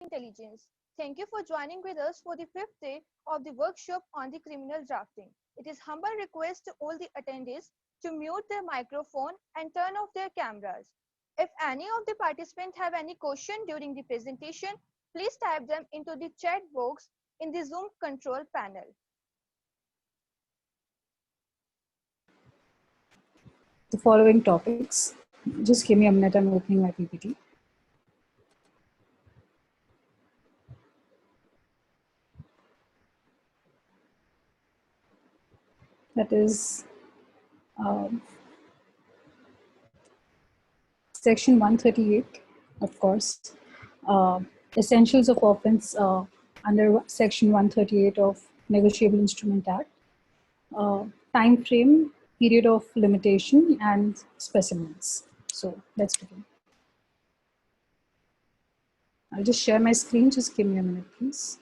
Intelligence. Thank you for joining with us for the fifth day of the workshop on the criminal drafting. It is humble request to all the attendees to mute their microphone and turn off their cameras. If any of the participants have any question during the presentation, please type them into the chat box in the Zoom control panel. The following topics. Just give me a minute, I'm opening my PPT. That is section 138, of course. Essentials of offense under section 138 of Negotiable Instrument Act. Time frame, period of limitation, and specimens. So let's begin. I'll just share my screen. Just give me a minute, please.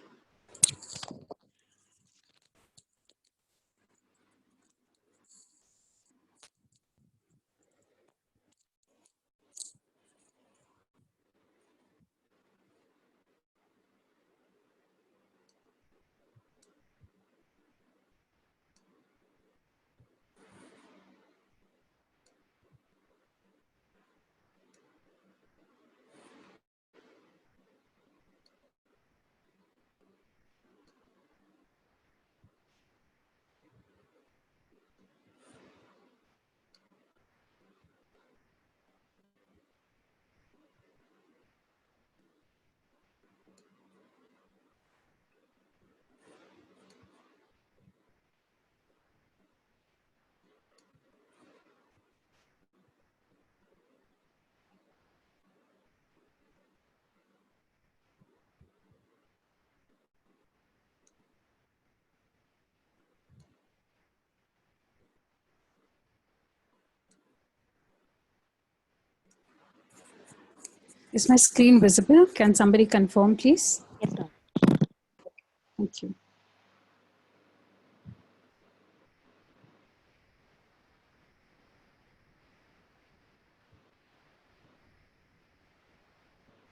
Is my screen visible? Can somebody confirm, please? Yes, ma'am. Thank you.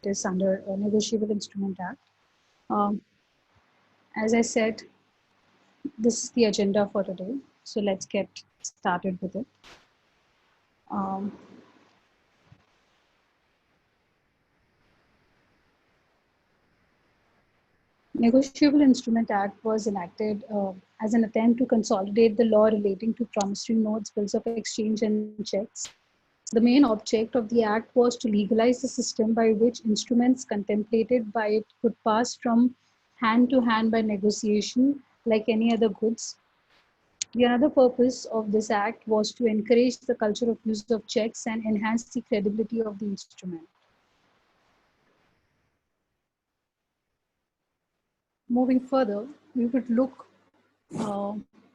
It is under a Negotiable Instrument Act. As I said, this is the agenda for today. So let's get started with it. Negotiable Instrument Act was enacted as an attempt to consolidate the law relating to promissory notes, bills of exchange, and checks. The main object of the act was to legalize the system by which instruments contemplated by it could pass from hand to hand by negotiation like any other goods. The other purpose of this act was to encourage the culture of use of checks and enhance the credibility of the instrument. Moving further, we would look,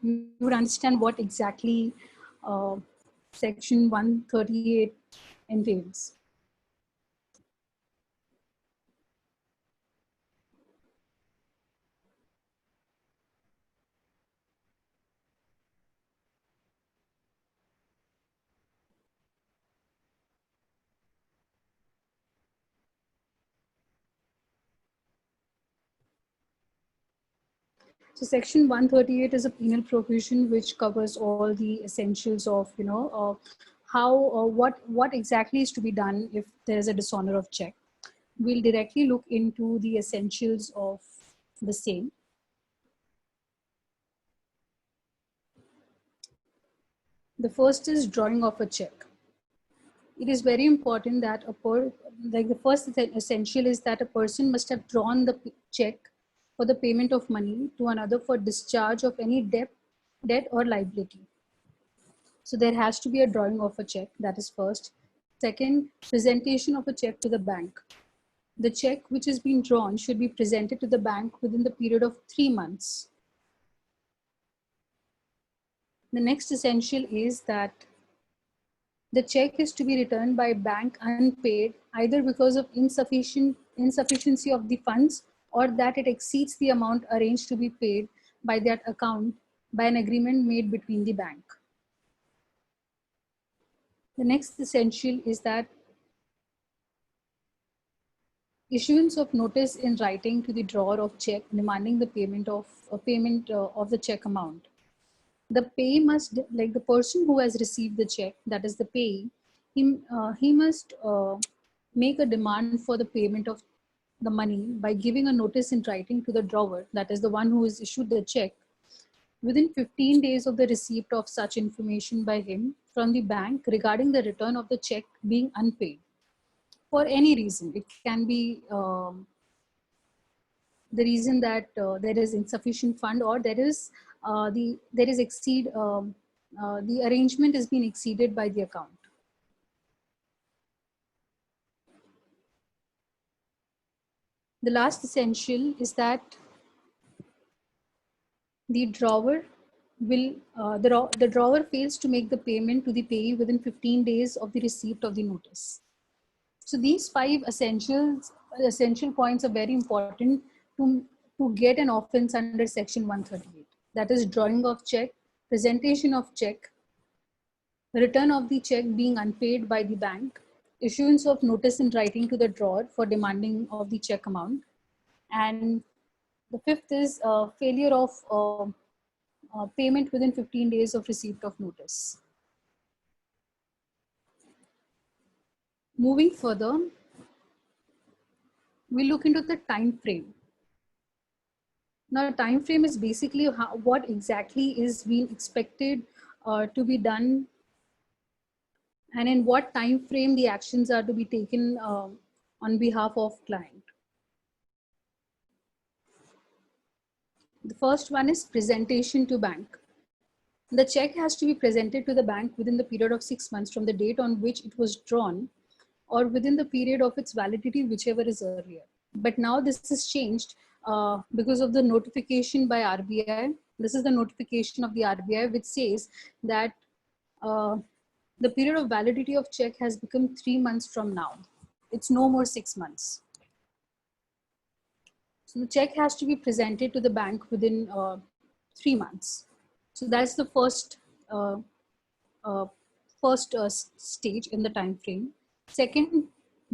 we would understand what exactly section 138 entails. So section 138 is a penal provision which covers all the essentials of, how what exactly is to be done if there is a dishonor of check. We'll directly look into the essentials of the same. The first is drawing of a check. It is very important that the first essential is that a person must have drawn the check for the payment of money to another for discharge of any debt or liability. So there has to be a drawing of a check, that is first. Second, presentation of a check to the bank. The check which is being drawn should be presented to the bank within the period of 3 months. The next essential is that the check is to be returned by bank unpaid, either because of insufficiency of the funds or that it exceeds the amount arranged to be paid by that account by an agreement made between the bank. The next essential is that issuance of notice in writing to the drawer of check demanding the payment of the check amount. The pay must, like the person who has received the check, that is the payee, he must make a demand for the payment of the money by giving a notice in writing to the drawer, that is the one who has issued the check, within 15 days of the receipt of such information by him from the bank regarding the return of the check being unpaid for any reason. It can be the reason that there is insufficient fund, or there is the arrangement is being exceeded by the account. The last essential is that the drawer the drawer fails to make the payment to the payee within 15 days of the receipt of the notice. So these five essential points are very important to get an offense under section 138. That is drawing of check, presentation of check, return of the check being unpaid by the bank, issuance of notice in writing to the drawer for demanding of the check amount, and the fifth is failure of payment within 15 days of receipt of notice. Moving further, we look into the time frame. Now, time frame is basically what exactly is being expected to be done, and in what time frame the actions are to be taken on behalf of client. The first one is presentation to bank. The check has to be presented to the bank within the period of 6 months from the date on which it was drawn, or within the period of its validity, whichever is earlier. But now this is changed because of the notification by RBI. This is the notification of the RBI, which says that the period of validity of check has become 3 months from now. It's no more 6 months. So the check has to be presented to the bank within 3 months. So that's the first stage in the time frame. Second,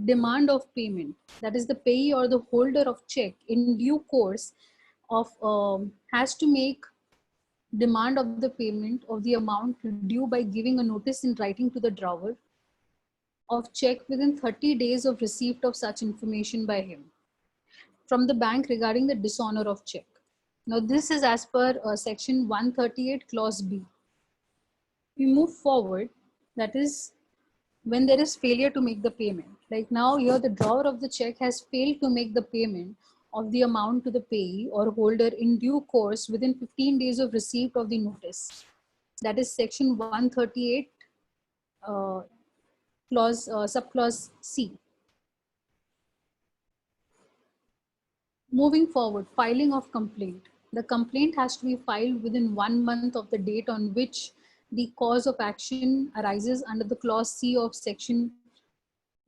demand of payment. That is the payee or the holder of check in due course of has to make demand of the payment of the amount due by giving a notice in writing to the drawer of check within 30 days of receipt of such information by him from the bank regarding the dishonor of check. Now this is as per section 138 clause B. We move forward, that is when there is failure to make the payment. Like now here the drawer of the check has failed to make the payment of the amount to the payee or holder in due course within 15 days of receipt of the notice. That is section 138 subclause C. Moving forward, filing of complaint. The complaint has to be filed within 1 month of the date on which the cause of action arises under the clause C of section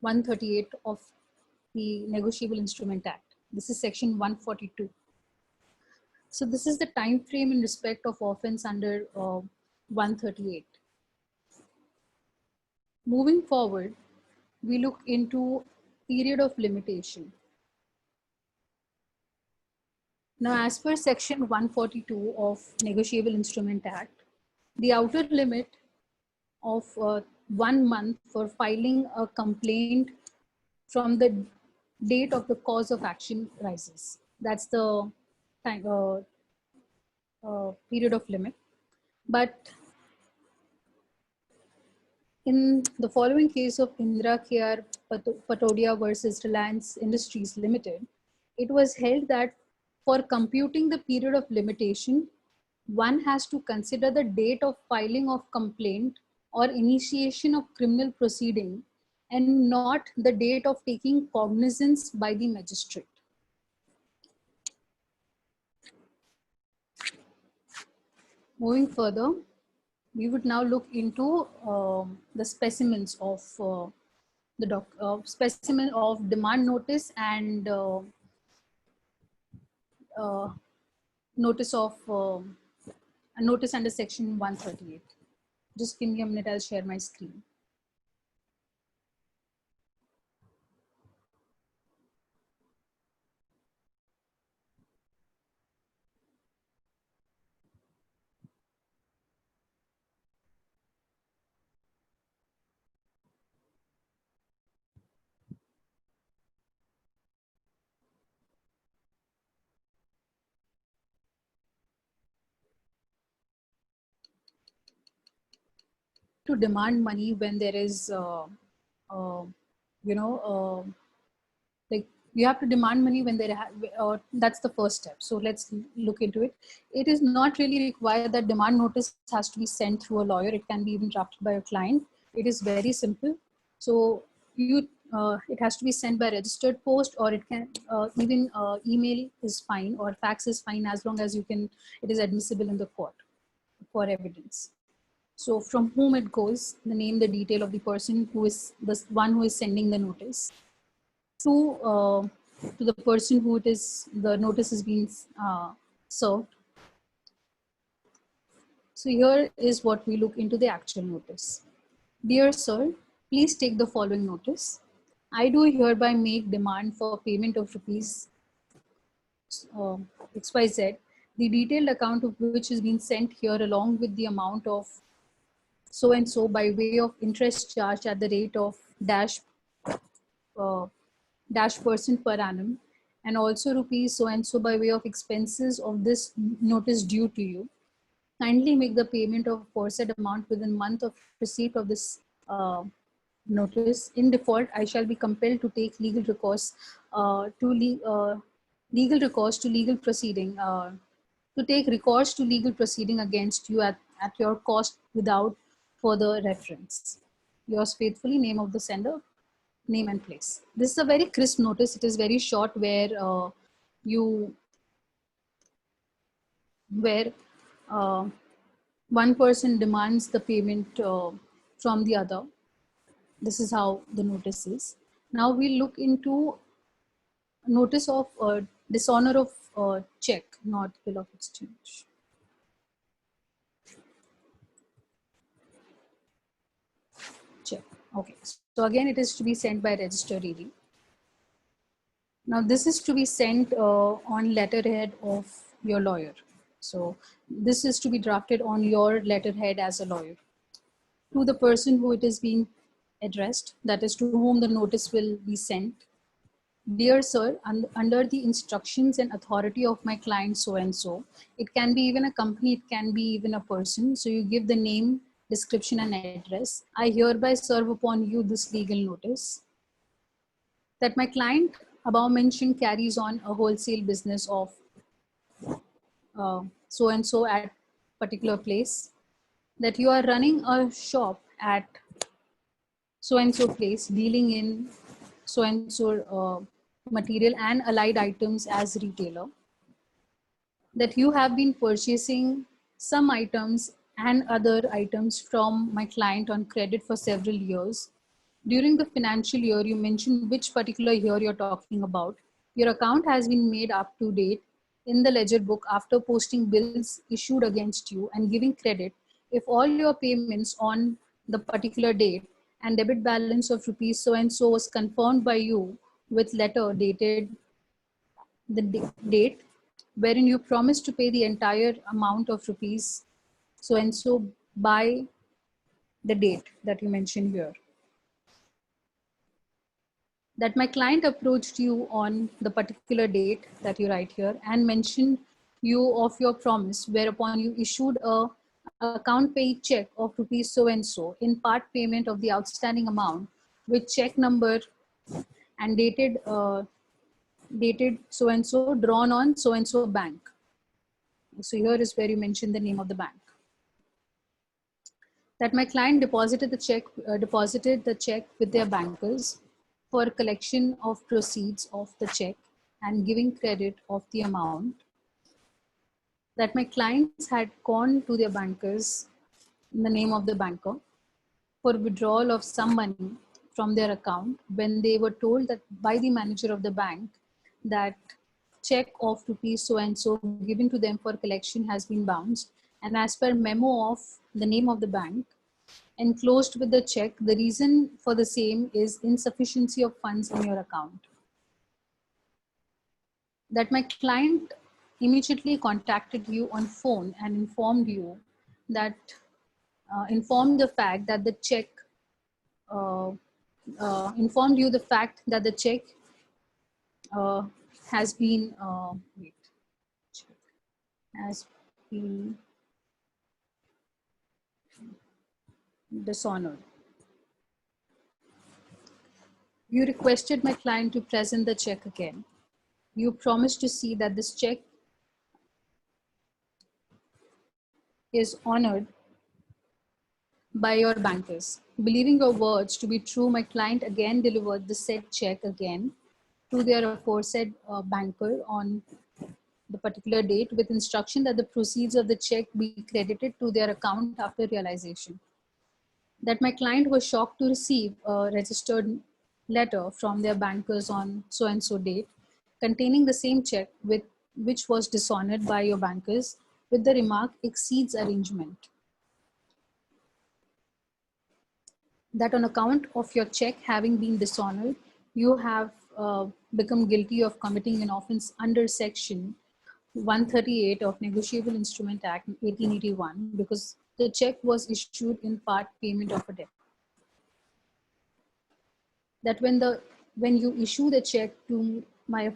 138 of the Negotiable Instrument Act. This is section 142. So this is the time frame in respect of offense under 138. Moving forward, we look into period of limitation. Now, as per section 142 of Negotiable Instrument Act, the outer limit of 1 month for filing a complaint from the date of the cause of action rises. That's the time, period of limit. But in the following case of Indra KR Patodia versus Reliance Industries Limited, it was held that for computing the period of limitation, one has to consider the date of filing of complaint or initiation of criminal proceeding and not the date of taking cognizance by the magistrate. Moving further, we would now look into the specimens of specimen of demand notice and notice of a notice under section 138. Just give me a minute, I'll share my screen. to demand money when there is, you know, like you have to demand money when that's the first step. So let's look into it. It is not really required that demand notice has to be sent through a lawyer. It can be even drafted by a client. It is very simple. So it has to be sent by registered post, or it can even email is fine, or fax is fine, as long as it is admissible in the court for evidence. So from whom it goes, the name, the detail of the person who is the one who is sending the notice, to the person who the notice is being served. So here is what we look into the actual notice. Dear sir, please take the following notice. I do hereby make demand for payment of rupees XYZ, the detailed account of which is being sent here along with the amount of so and so by way of interest charged at the rate of uh, dash percent per annum, and also rupees so and so by way of expenses of this notice due to you. Kindly make the payment of aforesaid amount within a month of receipt of this notice. In default, I shall be compelled to take legal recourse to legal proceeding to take recourse to legal proceeding against you at your cost without further reference. Yours faithfully, name of the sender, name and place. This is a very crisp notice. It is very short, you where one person demands the payment from the other. This is how the notice is. Now we look into notice of dishonor of check, not bill of exchange. Check. Okay. So again, it is to be sent by registered ED. Now this is to be sent on letterhead of your lawyer. So this is to be drafted on your letterhead as a lawyer to the person who it is being addressed, that is to whom the notice will be sent. Dear sir, under the instructions and authority of my client so and so, it can be even a company, it can be even a person. So you give the name, description and address. I hereby serve upon you this legal notice that my client above mentioned carries on a wholesale business of so and so at particular place, that you are running a shop at so and so place dealing in so and so material and allied items as retailer, that you have been purchasing some items and other items from my client on credit for several years. During the financial year, you mentioned which particular year you're talking about. Your account has been made up to date in the ledger book after posting bills issued against you and giving credit if all your payments on the particular date and debit balance of rupees so and so was confirmed by you with letter dated the date wherein you promised to pay the entire amount of rupees so and so by the date that you mentioned here. That my client approached you on the particular date that you write here and mentioned you of your promise, whereupon you issued a account paid check of rupees so and so in part payment of the outstanding amount with check number and dated so and so, drawn on so and so bank. So here is where you mention the name of the bank. That my client deposited the check with their bankers for collection of proceeds of the check and giving credit of the amount. That my clients had gone to their bankers in the name of the banker for withdrawal of some money from their account when they were told that by the manager of the bank that check of rupees so and so given to them for collection has been bounced, and as per memo of the name of the bank enclosed with the check, the reason for the same is insufficiency of funds in your account. That my client immediately contacted you on phone and informed you that informed the fact that the check uh, informed you the fact that the check uh, has been has been dishonored. You requested my client to present the check again. You promised to see that this check is honored by your bankers. Believing your words to be true, my client again delivered the said check again to their aforesaid banker on the particular date with instruction that the proceeds of the check be credited to their account after realization. That my client was shocked to receive a registered letter from their bankers on so and so date containing the same check with which was dishonored by your bankers with the remark exceeds arrangement. That on account of your check having been dishonored, you have become guilty of committing an offense under section 138 of Negotiable Instrument Act 1881 because the check was issued in part payment of a debt. That when you issue the check to my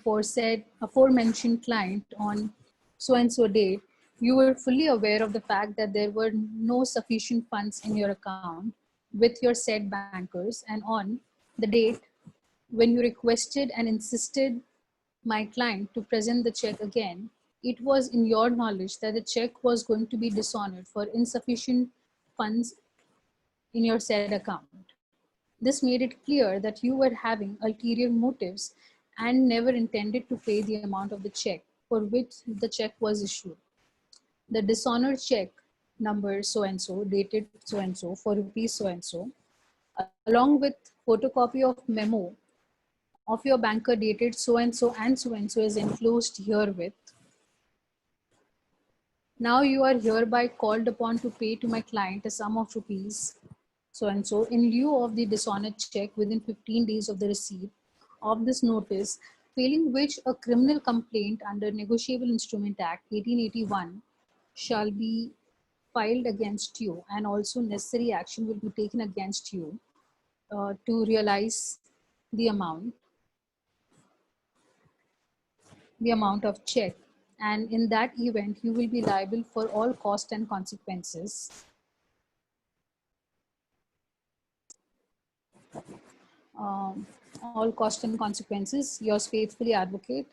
aforementioned client on so and so date, you were fully aware of the fact that there were no sufficient funds in your account with your said bankers, and on the date when you requested and insisted my client to present the check again, it was in your knowledge that the check was going to be dishonored for insufficient funds in your said account. This made it clear that you were having ulterior motives and never intended to pay the amount of the check for which the check was issued. The dishonored check number so and so, dated so and so, for rupees so and so, along with photocopy of memo of your banker dated so and so is enclosed herewith. Now you are hereby called upon to pay to my client a sum of rupees so and so in lieu of the dishonored check within 15 days of the receipt of this notice, failing which a criminal complaint under Negotiable Instrument Act 1881 shall be filed against you, and also necessary action will be taken against you to realize the amount of check, and in that event you will be liable for all cost and consequences all cost and consequences. Yours faithfully, advocate,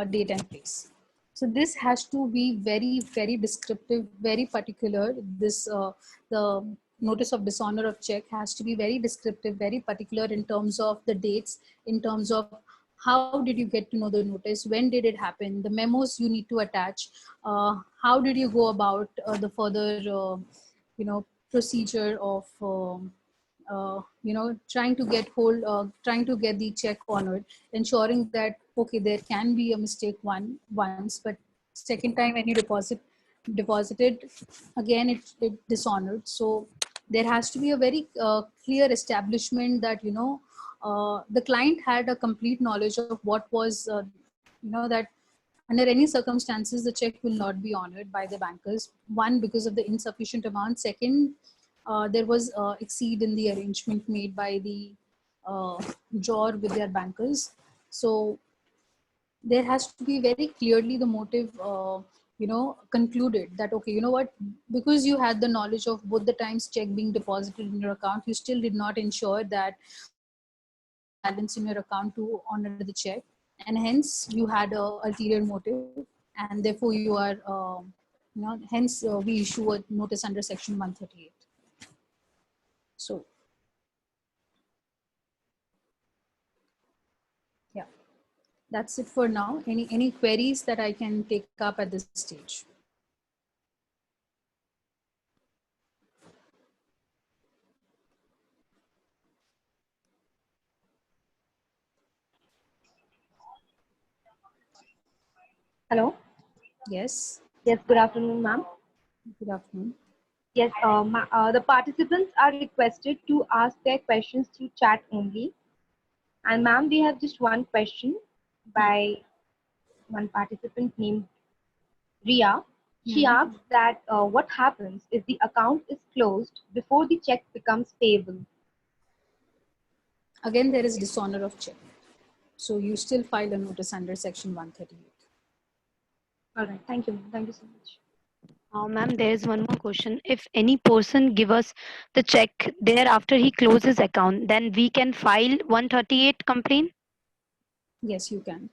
date and place. So this has to be very, very descriptive, very particular. This the notice of dishonor of check has to be very descriptive, very particular in terms of the dates, in terms of how did you get to know the notice, when did it happen, the memos you need to attach, how did you go about the further procedure of trying to get the check honored, ensuring that okay, there can be a mistake once, but second time when you deposited again, it dishonored. So there has to be a very clear establishment that the client had a complete knowledge of what was that under any circumstances the check will not be honored by the bankers. One, because of the insufficient amount. Second, there was exceed in the arrangement made by the drawer with their bankers. So there has to be very clearly the motive concluded that okay, you know what, because you had the knowledge of both the times check being deposited in your account, you still did not ensure that balance in your account to honor the check, and hence you had a ulterior motive, and therefore you are hence we issue a notice under section 138. So yeah, that's it for now. Any queries that I can take up at this stage? Hello. Yes. Yes, good afternoon, ma'am. Good afternoon. Yes, the participants are requested to ask their questions through chat only. And ma'am, we have just one question by one participant named Ria. She asks that what happens if the account is closed before the check becomes payable? Again, there is dishonor of check. So you still file a notice under section 138. All right. Thank you. Thank you so much. Ma'am, there is one more question. If any person give us the check thereafter he closes account, then we can file 138 complaint. Yes, you can.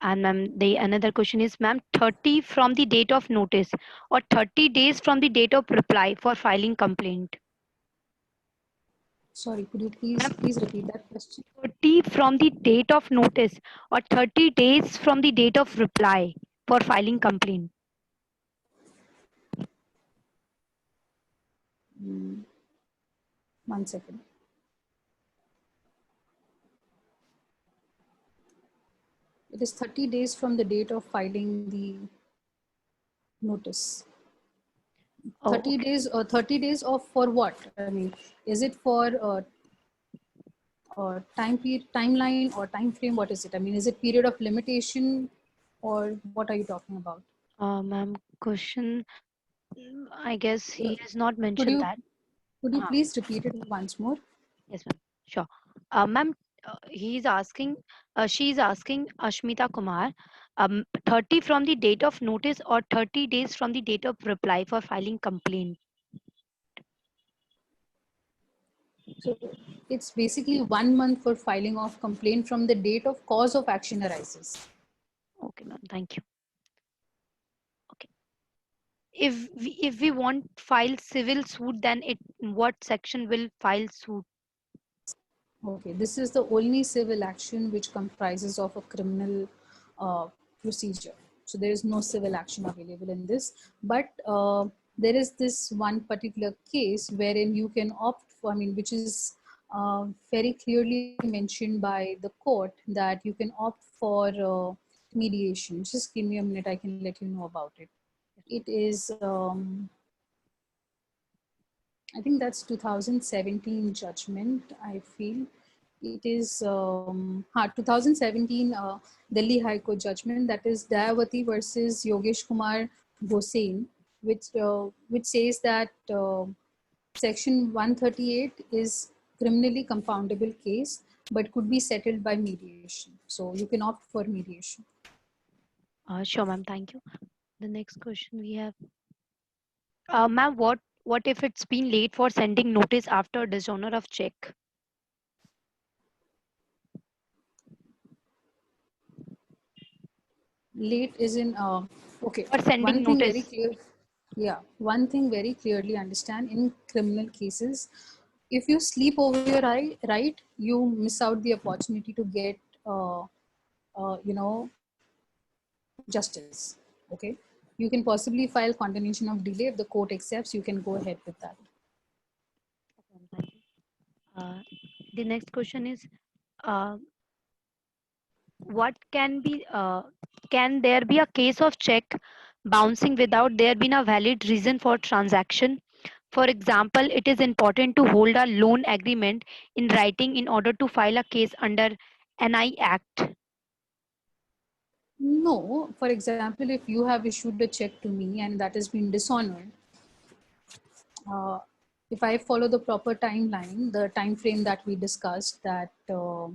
And ma'am, the another question is, ma'am, 30 from the date of notice or 30 days from the date of reply for filing complaint. Sorry, could you Ma'am, please repeat that question? 30 from the date of notice or 30 days from the date of reply for filing complaint. Mm, 1 second. It is 30 days from the date of filing the notice. Oh, 30 okay. days or 30 days of for what? I mean, is it for timeline or time frame? What is it? I mean, is it period of limitation or what are you talking about? Ma'am, question. I guess he has not Could mentioned you that. could you Uh, please repeat it once more? yes, ma'am. Sure. Ma'am, he's asking, she's asking Ashmita Kumar, 30 from the date of notice or 30 days from the date of reply for filing complaint. So it's basically 1 month for filing of complaint from the date of cause of action arises. Okay, ma'am. Thank you. Okay. If we want file civil suit, then what section will file suit? Okay, this is the only civil action which comprises of a criminal procedure. So there is no civil action available in this, but there is this one particular case wherein you can opt for, I mean, which is very clearly mentioned by the court that you can opt for mediation. Just give me a minute, I can let you know about it. It is, I think that's 2017 judgment, I feel. It is 2017 Delhi High Court judgment, that is Dayavati versus Yogesh Kumar Gosain, which says that section 138 is criminally compoundable case but could be settled by mediation. So you can opt for mediation. Sure, ma'am. Thank you. The next question we have, ma'am, what if it's been late for sending notice after dishonor of check? Late is in okay, For sending one thing very notice. clear. Yeah, one thing very clearly understand in criminal cases, if you sleep over your right, you miss out the opportunity to get, you know, justice. Okay, you can possibly file condemnation of delay. If the court accepts, you can go ahead with that. Uh, the next question is, uh, what can there be a case of check bouncing without there being a valid reason for transaction? For example, it is important to hold a loan agreement in writing in order to file a case under NI Act. No, for example, if you have issued a check to me and that has been dishonored, uh, if I follow the proper timeline, the time frame that we discussed, that uh,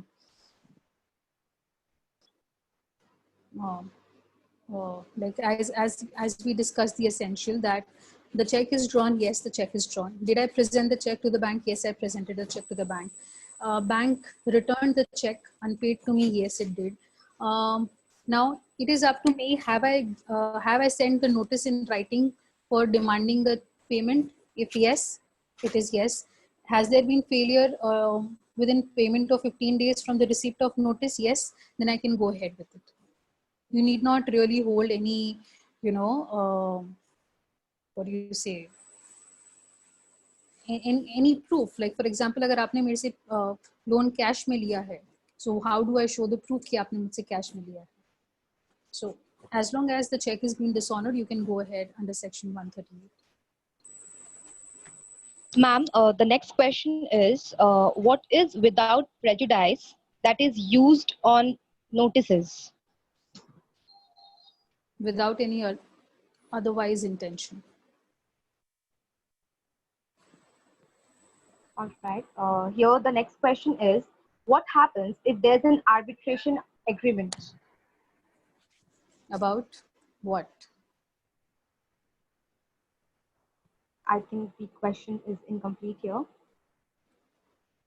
like as we discussed the essential, that the check is drawn, yes, the check is drawn. Did I present the check to the bank? Yes, I presented the check to the bank. Bank returned the check unpaid to me? Yes, it did. Now it is up to me, have I sent the notice in writing for demanding the payment? If yes, it is yes. Has there been failure within payment of 15 days from the receipt of notice? Yes, then I can go ahead with it. You need not really hold any, you know, what do you say, any proof. Like for example, अगर आपने मेरे से loan cash में लिया है, so how do I show the proof कि आपने मुझसे कैश में लिया है? So as long as the check is being dishonored, you can go ahead under section 138. Ma'am, the next question is, what is without prejudice that is used on notices? Without any otherwise intention. All right. Here, the next question is, what happens if there's an arbitration agreement? About what? I think the question is incomplete here.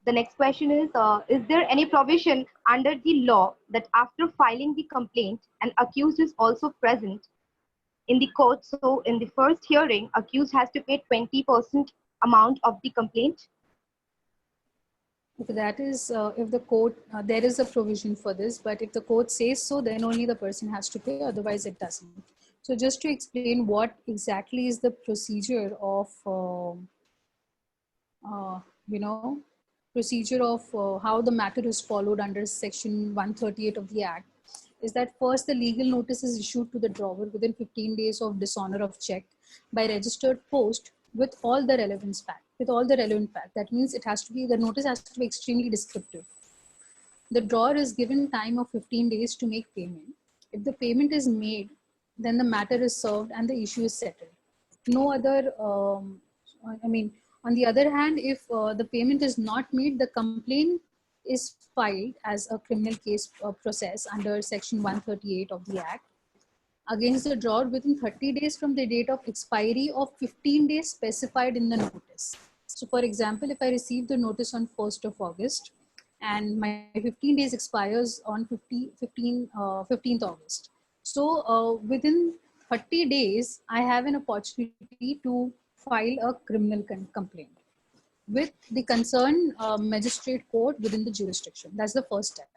The next question is there any provision under the law that after filing the complaint, an accused is also present in the court? So in the first hearing, accused has to pay 20% amount of the complaint. Okay, that is if the court, there is a provision for this, but if the court says so, then only the person has to pay, otherwise it doesn't. So just to explain what exactly is the procedure of, you know, procedure of how the matter is followed under section 138 of the Act, is that first the legal notice is issued to the drawer within 15 days of dishonor of check by registered post with all the relevant fact. That means it has to be, the notice has to be extremely descriptive. The drawer is given time of 15 days to make payment. If the payment is made, then the matter is served and the issue is settled. No other, on the other hand, if the payment is not made, the complaint is filed as a criminal case process under section 138 of the Act against the drawer within 30 days from the date of expiry of 15 days specified in the notice. So for example, if I receive the notice on 1st of August and my 15 days expires on 15th August. So within 30 days, I have an opportunity to file a criminal complaint with the concerned magistrate court within the jurisdiction. That's the first step.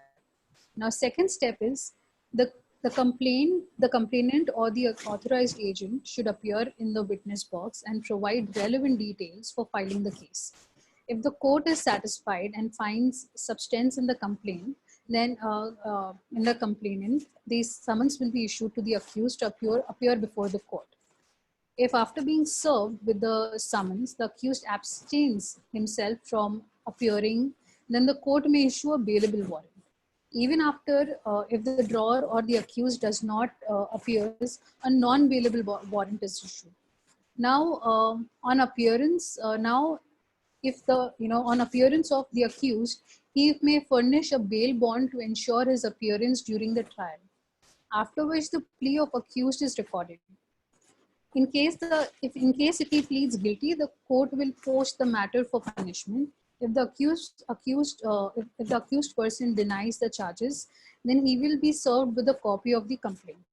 Now, second step is the complainant or the authorized agent should appear in the witness box and provide relevant details for filing the case. If the court is satisfied and finds substance in the complaint, then in the complainant, the summons will be issued to the accused to appear before the court. If after being served with the summons, the accused abstains himself from appearing, then the court may issue a bailable warrant. Even after, if the drawer or the accused does not appears, a non-bailable warrant is issued. Now, on appearance, if the, on appearance of the accused, he may furnish a bail bond to ensure his appearance during the trial, after which the plea of accused is recorded. In case if he pleads guilty, the court will post the matter for punishment. If the accused person denies the charges, then he will be served with a copy of the complaint.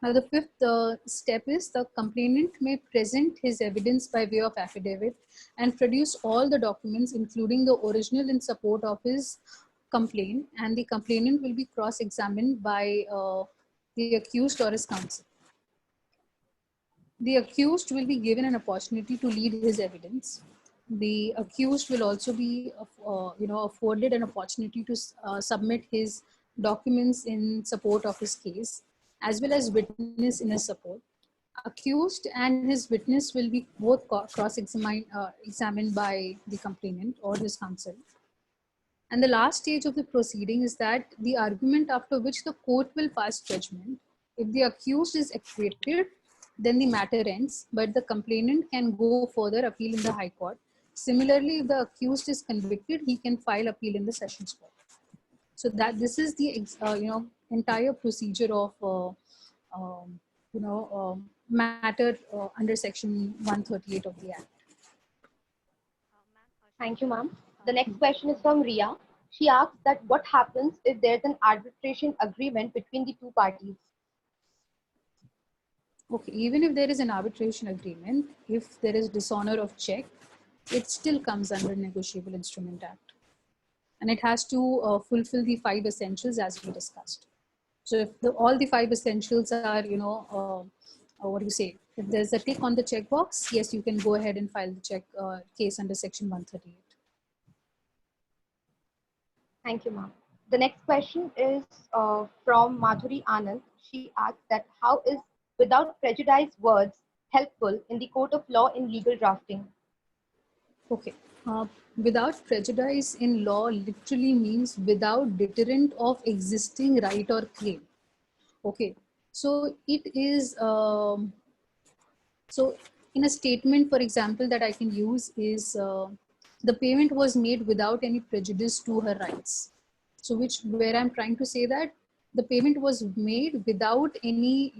Now, the fifth step is the complainant may present his evidence by way of affidavit and produce all the documents, including the original, in support of his complaint, and the complainant will be cross-examined by the accused or his counsel. The accused will be given an opportunity to lead his evidence. The accused will also be, afforded an opportunity to submit his documents in support of his case, as well as witness in his support. Accused and his witness will be both examined by the complainant or his counsel. And the last stage of the proceeding is that the argument after which the court will pass judgment. If the accused is acquitted, then the matter ends, but the complainant can go further, appeal in the High Court. Similarly, if the accused is convicted, he can file appeal in the Sessions Court. So that this is the entire procedure of matter under section 138 of the Act. Thank you, ma'am. The next question is from Ria. She asks that what happens if there's an arbitration agreement between the two parties? Okay, even if there is an arbitration agreement, if there is dishonor of check, it still comes under Negotiable Instrument Act. And it has to fulfill the 5 essentials as we discussed. So if all the 5 essentials are, if there's a tick on the checkbox, yes, you can go ahead and file the case under section 138. Thank you, ma'am. The next question is from Madhuri Anand. She asks that how is without prejudice words helpful in the court of law in legal drafting? Okay. Without prejudice in law literally means without deterrent of existing right or claim. Okay. So it is, so in a statement, for example, that I can use is the payment was made without any prejudice to her rights. So where I'm trying to say that the payment was made without any,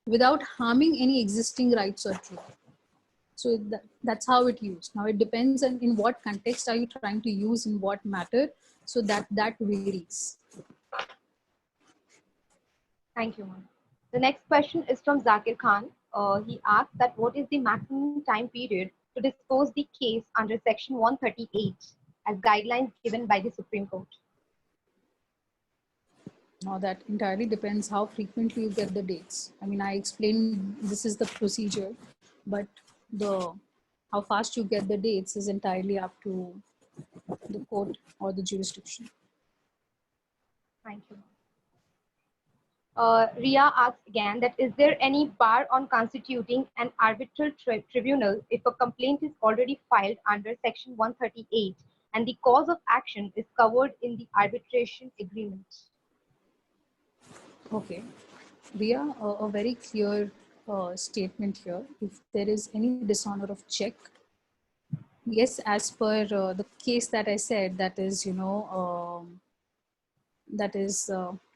without harming any existing rights or truth. So that's how it used. Now it depends on in what context are you trying to use, in what matter, so that varies. Thank you, ma'am. The next question is from Zakir Khan. He asked that what is the maximum time period to dispose the case under Section 138 as guidelines given by the Supreme Court? Now that entirely depends how frequently you get the dates. I mean, I explained this is the procedure, but how fast you get the dates is entirely up to the court or the jurisdiction. Thank you. Ria asks again that is there any bar on constituting an arbitral tribunal if a complaint is already filed under Section 138 and the cause of action is covered in the arbitration agreement? Okay, Ria, a very clear statement here. If there is any dishonor of check, yes, as per the case that I said, that is, that is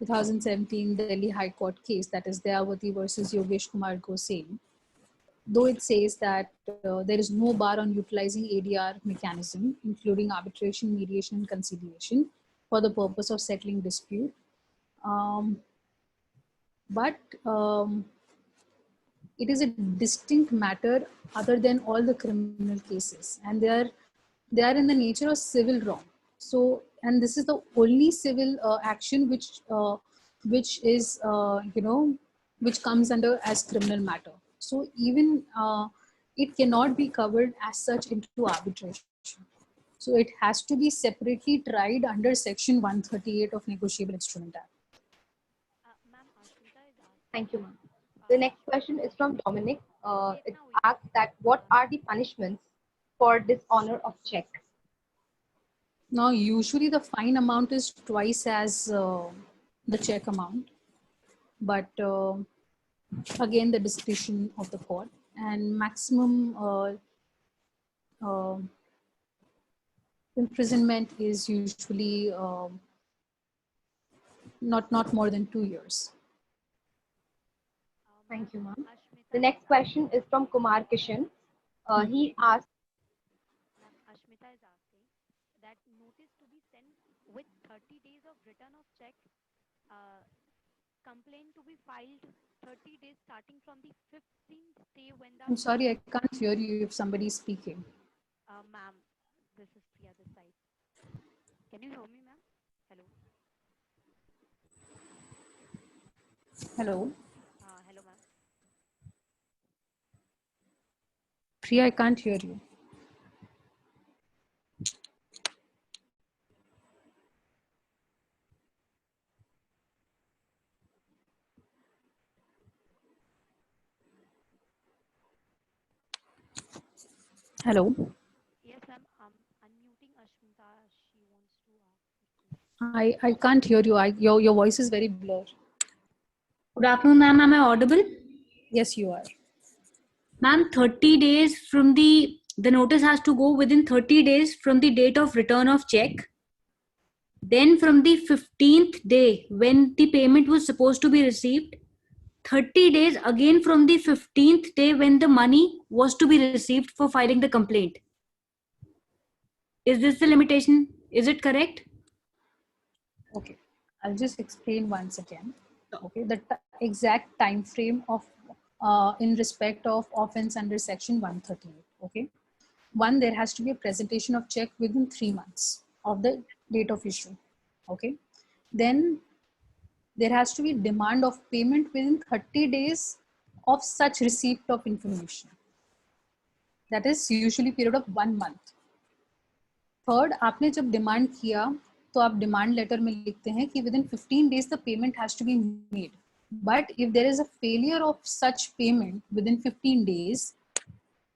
2017 Delhi High Court case, that is Dayavati versus Yogesh Kumar Gosain. Though it says that there is no bar on utilizing ADR mechanism, including arbitration, mediation, and conciliation for the purpose of settling dispute. But it is a distinct matter other than all the criminal cases, and they are in the nature of civil wrong. So, and this is the only civil action which is which comes under as criminal matter. So even it cannot be covered as such into arbitration. So it has to be separately tried under Section 138 of Negotiable Instrument Act. Thank you, ma'am. The next question is from Dominic. It asks that what are the punishments for dishonor of check? Now, usually the fine amount is twice as the check amount, but again, the discretion of the court, and maximum imprisonment is usually not more than 2 years. Thank you, ma'am. The next question is from Kumar Kishan. He asked, Ashmita is asking that notice to be sent with 30 days of return of check, complaint to be filed 30 days starting from the 15th day when the... I'm sorry, I can't hear you if somebody's speaking. Ma'am, this is Priya this side. Can you hear me, ma'am? Hello. Hello. Hello, ma'am. Priya, I can't hear you. Hello. Yes, ma'am. I'm unmuting Ashmita. She wants to ask. I can't hear you. Your voice is very blurred. Good afternoon, ma'am. Am I audible? Yes, you are. Ma'am, 30 days from the notice has to go within 30 days from the date of return of check. Then from the 15th day when the payment was supposed to be received, 30 days again from the 15th day when the money was to be received for filing the complaint. Is this the limitation? Is it correct? Okay, I'll just explain once again. Okay, the exact time frame of in respect of offense under Section 138. Okay, one, there has to be a presentation of check within 3 months of the date of issue. Okay, then there has to be demand of payment within 30 days of such receipt of information. That is usually period of 1 month. Third, आपने जब demand किया तो आप demand letter में लिखते हैं कि within 15 days the payment has to be made. But if there is a failure of such payment within 15 days,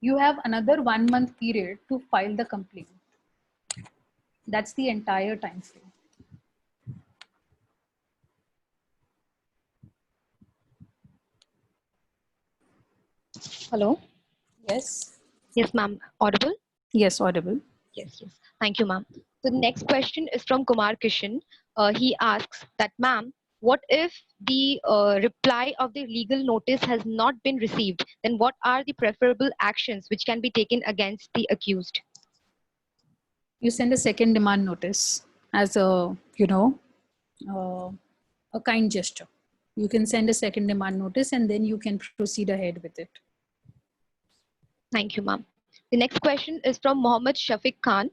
you have another 1 month period to file the complaint. That's the entire time frame. hello. Yes. Yes, ma'am. Audible? Yes, audible. Yes. Thank you, ma'am. The next question is from Kumar Kishan. He asks that, ma'am, what if the reply of the legal notice has not been received? Then what are the preferable actions which can be taken against the accused? You send a second demand notice as a, uh, a kind gesture. You can send a second demand notice and then you can proceed ahead with it. Thank you, ma'am. The next question is from Mohammed Shafiq Khan.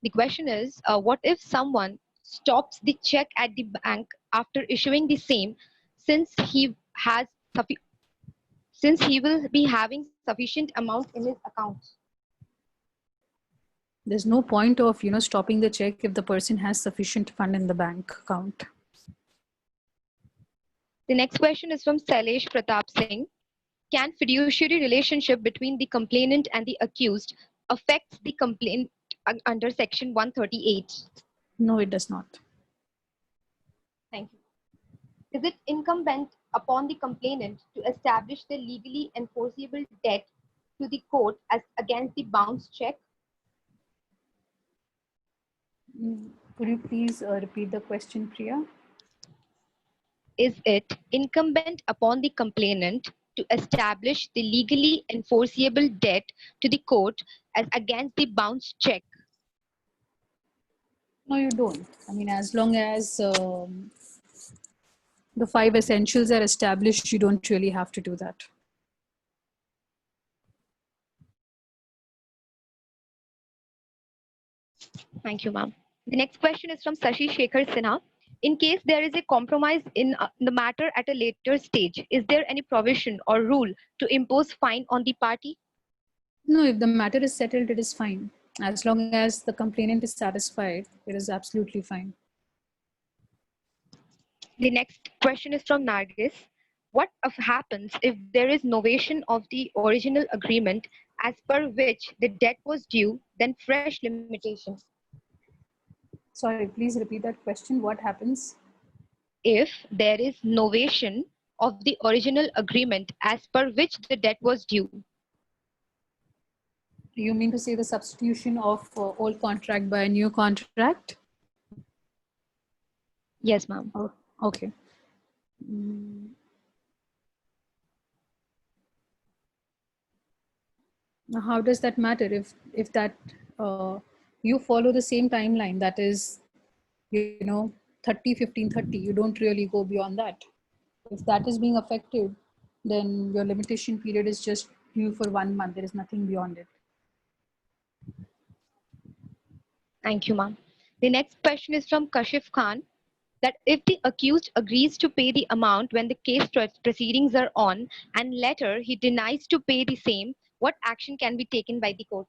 The question is, what if someone stops the check at the bank after issuing the same, since he has since he will be having sufficient amount in his account? There's no point of, stopping the check if the person has sufficient fund in the bank account. The next question is from Sailesh Pratap Singh. Can fiduciary relationship between the complainant and the accused affect the complaint under section 138? No, it does not. Thank you. Is it incumbent upon the complainant to establish the legally enforceable debt to the court as against the bounce check? Could you please repeat the question, Priya? Is it incumbent upon the complainant to establish the legally enforceable debt to the court as against the bounce check? No, you don't. I mean, as long as the 5 essentials are established, you don't really have to do that. Thank you, ma'am. The next question is from Sashi Shekhar Sinha. In case there is a compromise in the matter at a later stage, is there any provision or rule to impose fine on the party? No, if the matter is settled, it is fine. As long as the complainant is satisfied, it is absolutely fine. The next question is from Nargis. What happens if there is novation of the original agreement as per which the debt was due, then fresh limitation? Sorry, please repeat that question. What happens? If there is novation of the original agreement as per which the debt was due. You mean to say the substitution of old contract by a new contract? Yes, ma'am. Oh, okay. Now, how does that matter if that you follow the same timeline, that is, 30, 15, 30, you don't really go beyond that. If that is being affected, then your limitation period is just due for 1 month. There is nothing beyond it. Thank you, ma'am. The next question is from Kashif Khan, that if the accused agrees to pay the amount when the case proceedings are on and later he denies to pay the same, what action can be taken by the court?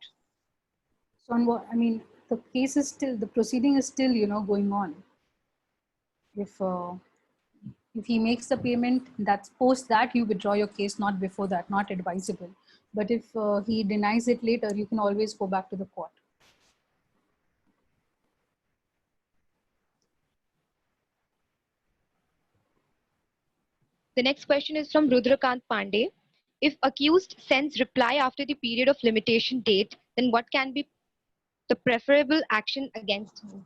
So on what, I mean, the case is still, the proceeding is still, going on. If he makes the payment, that's post that you withdraw your case, not before that, not advisable. But if he denies it later, you can always go back to the court. The next question is from Rudrakant Pandey. If accused sends reply after the period of limitation date, then what can be the preferable action against him?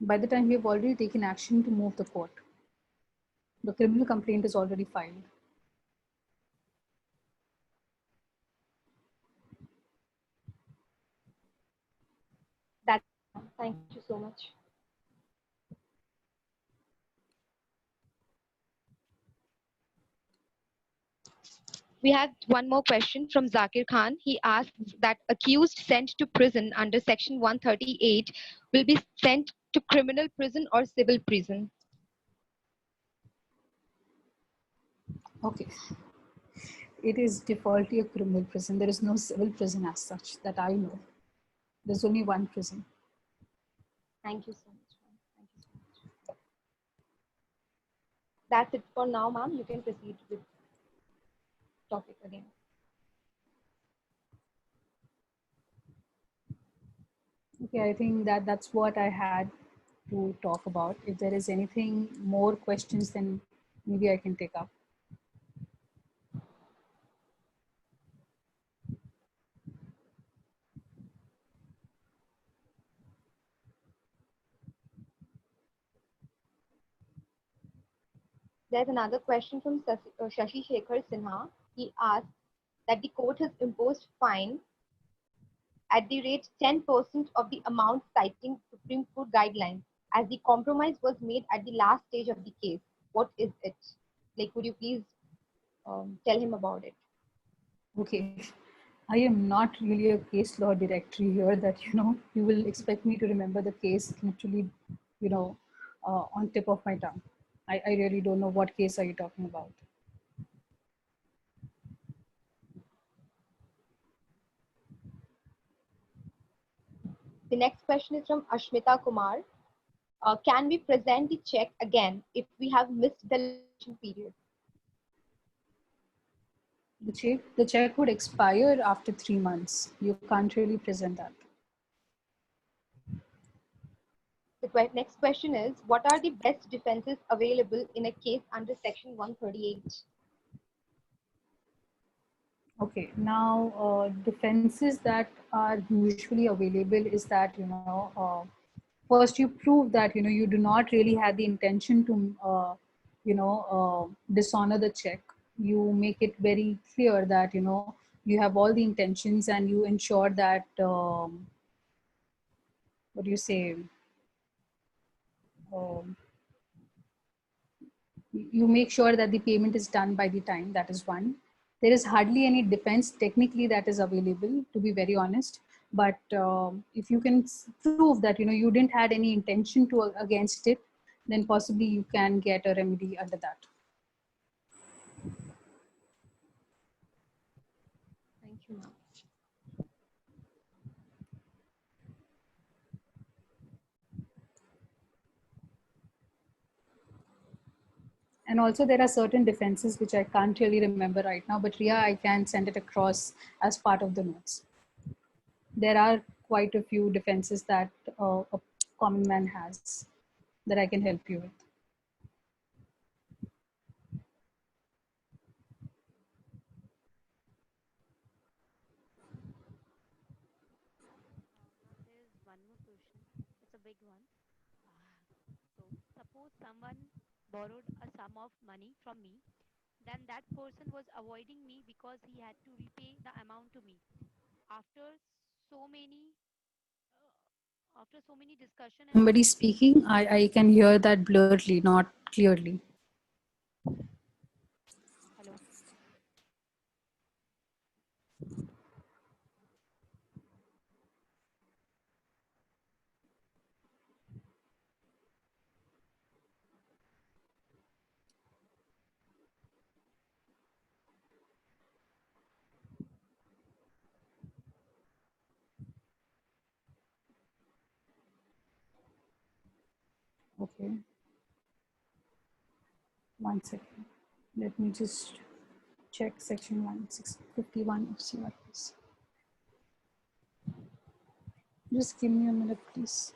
By the time we have already taken action to move the court, the criminal complaint is already filed. Thank you so much. We have one more question from Zakir Khan. He asks that accused sent to prison under section 138 will be sent to criminal prison or civil prison. Okay. It is defaultly a criminal prison. There is no civil prison as such that I know. There's only one prison. Thank you so much. Thank you so much. That's it for now, ma'am. You can proceed with topic again. Okay, I think that's what I had to talk about. If there is anything more questions, then maybe I can take up. There's another question from Shashi Shekhar Sinha. He asked that the court has imposed fine at the rate 10% of the amount citing Supreme Court guidelines as the compromise was made at the last stage of the case. What is it? Like, would you please tell him about it? Okay. I am not really a case law directory here that, you will expect me to remember the case literally, on tip of my tongue. I really don't know what case are you talking about. The next question is from Ashmita Kumar. Can we present the check again if we have missed the liquidation period? The check would expire after 3 months. You can't really present that. The next question is, what are the best defenses available in a case under Section 138? Okay, now defenses that are usually available is that, first you prove that, you do not really have the intention to, dishonor the check. You make it very clear that, you have all the intentions and you ensure that, what do you say, um, you make sure that the payment is done by the time. That is one. There is hardly any defense technically that is available, to be very honest. But if you can prove that you didn't had any intention to against it, then possibly you can get a remedy under that. Thank you, ma'am. And also there are certain defenses which I can't really remember right now, but Ria, I can send it across as part of the notes. There are quite a few defenses that a common man has that I can help you with. There is one more question. It's a big one. So, suppose someone borrowed a sum of money from me, then that person was avoiding me because he had to repay the amount to me. After so many, after so many discussion and Somebody speaking, I can hear that blurredly, not clearly. hello. Okay. 1 second. Let me just check section 1651 of CRPC. Just give me a minute, please.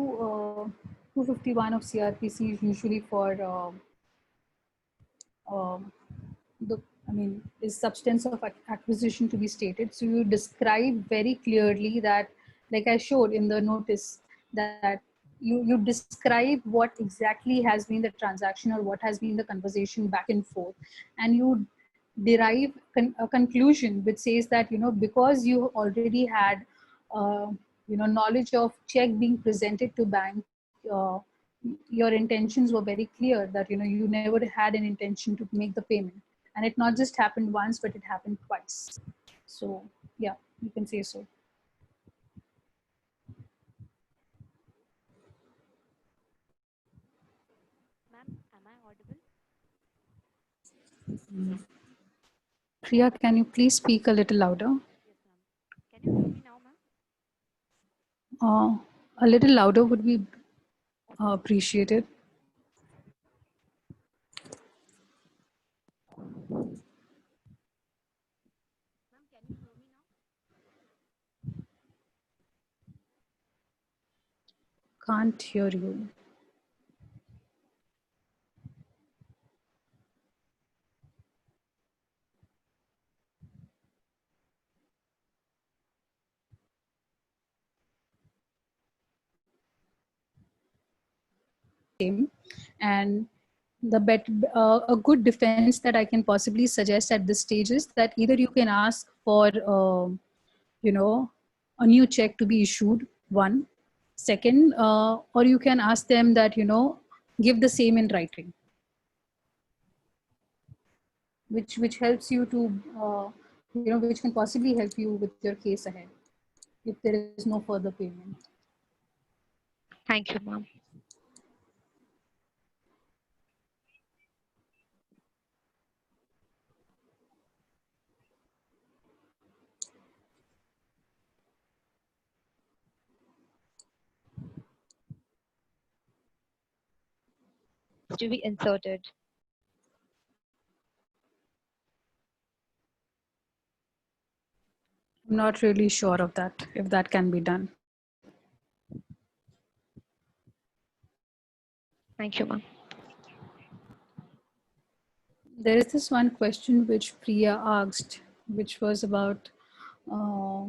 Uh, 251 of CRPC is usually for the, is substance of acquisition to be stated. So you describe very clearly that, like I showed in the notice, that you describe what exactly has been the transaction or what has been the conversation back and forth, and you derive a conclusion which says that because you already had knowledge of check being presented to bank, your intentions were very clear that you never had an intention to make the payment, and it not just happened once but it happened twice. So yeah, you can say so. Ma'am, am I audible? Priya, can you please speak a little louder? Can you hear me now, ma'am? A little louder would be appreciated. Ma'am, can you hear me now? Can't hear you. And a good defense that I can possibly suggest at this stage is that either you can ask for you know, a new check to be issued, one. Second, or you can ask them that, you know, give the same in writing, which helps you to you know, which can possibly help you with your case ahead if there is no further payment. Thank you, ma'am. To be inserted. I'm not really sure of that, if that can be done. Thank you, ma'am. There is this one question which Priya asked, which was about uh,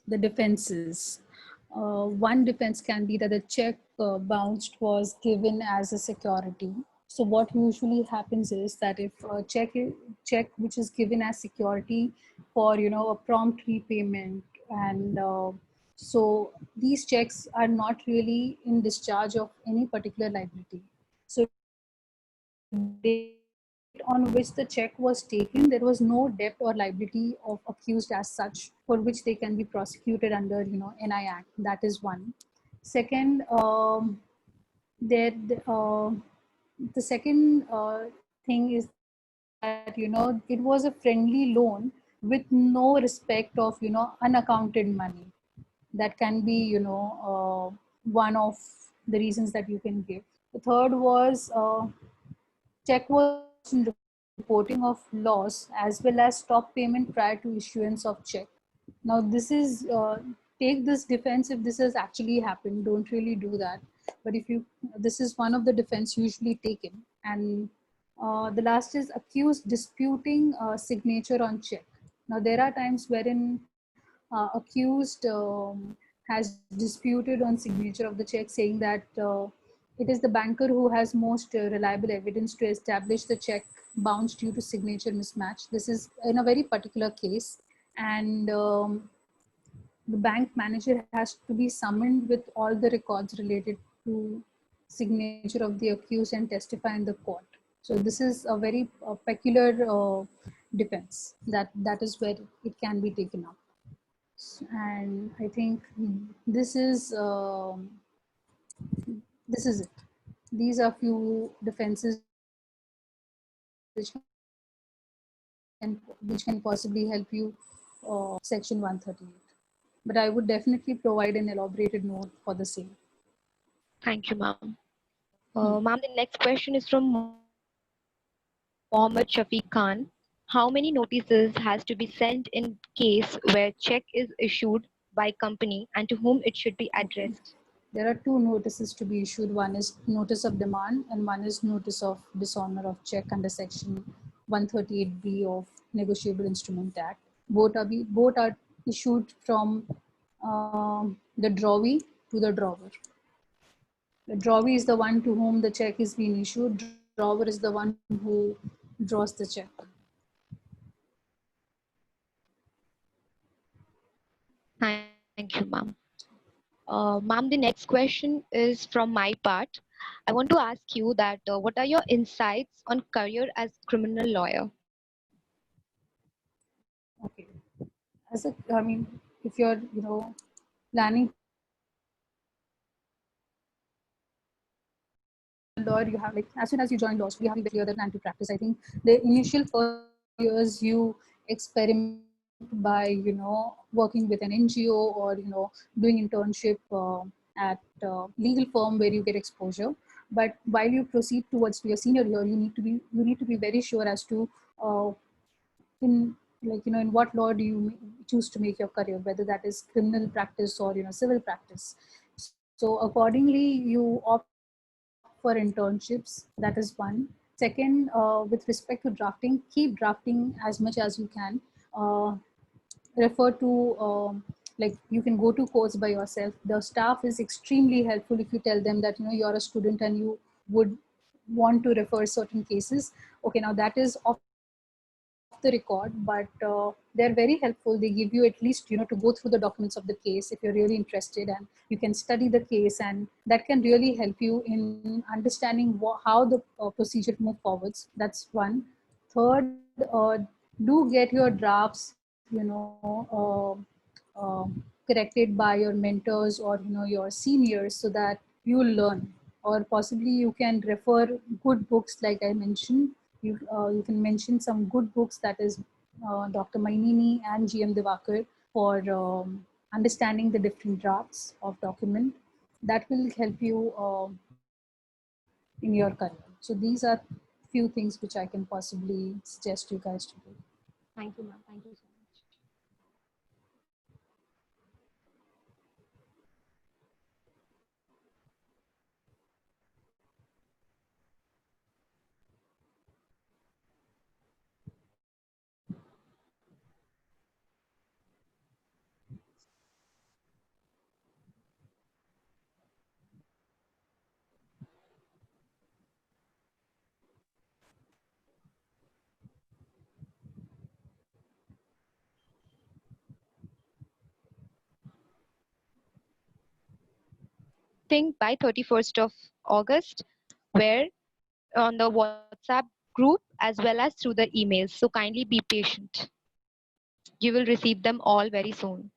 the defenses. One defense can be that the check bounced was given as a security. So what usually happens is that if a check which is given as security for, you know, a prompt repayment, and so these checks are not really in discharge of any particular liability. So date on which the check was taken, there was no debt or liability of accused as such for which they can be prosecuted under, you know, NI Act. That is one. Second, there the second thing is that, you know, it was a friendly loan with no respect of, you know, unaccounted money. That can be, you know, one of the reasons that you can give. The third was check was in reporting of loss as well as stop payment prior to issuance of check. Now this is take this defense if this has actually happened. Don't really do that. But if you, this is one of the defense usually taken. And the last is accused disputing signature on check. Now there are times wherein accused has disputed on signature of the check, saying that it is the banker who has most reliable evidence to establish the check bounced due to signature mismatch. This is in a very particular case, and the bank manager has to be summoned with all the records related to signature of the accused and testify in the court. So this is a very peculiar defense that is where it can be taken up. And I think this is it. These are few defenses which can possibly help you section 138. But I would definitely provide an elaborated note for the same. Thank you, ma'am. Ma'am, the next question is from Mohammed Shafiq Khan. How many notices has to be sent in case where check is issued by company and to whom it should be addressed? There are two notices to be issued. One is notice of demand and one is notice of dishonor of check under section 138B of Negotiable Instrument Act. Both are issued from the drawee to the drawer. The drawee is the one to whom the check is being issued. Drawer is the one who draws the check. Thank you, ma'am. Ma'am, the next question is from my part. I want to ask you that what are your insights on career as criminal lawyer? Okay. I mean, if you're, you know, planning lawyer, you have, like, as soon as you join law school, you have to be very clear that plan to practice. I think the initial first years you experiment by working with an NGO or doing internship at legal firm where you get exposure. But while you proceed towards to your senior year, you need to be very sure as to in in what law do you choose to make your career, whether that is criminal practice or civil practice. So accordingly you opt for internships. That is one. Second, with respect to drafting, keep drafting as much as you can. Refer to like you can go to course by yourself. The staff is extremely helpful if you tell them that you're a student and you would want to refer certain cases. Okay, now that is off the record, but they're very helpful. They give you at least to go through the documents of the case if you're really interested, and you can study the case, and that can really help you in understanding how the procedure move forwards. That's one. Third, do get your drafts corrected by your mentors or your seniors, so that you learn. Or possibly you can refer good books, like I mentioned. You can mention some good books, that is Dr. Mainini and GM Divakar, for understanding the different drafts of document. That will help you in your career. So these are few things which I can possibly suggest you guys to do. Thank you, ma'am. Thank you so much. Think by 31st of August, where on the WhatsApp group as well as through the emails. So kindly be patient. You will receive them all very soon.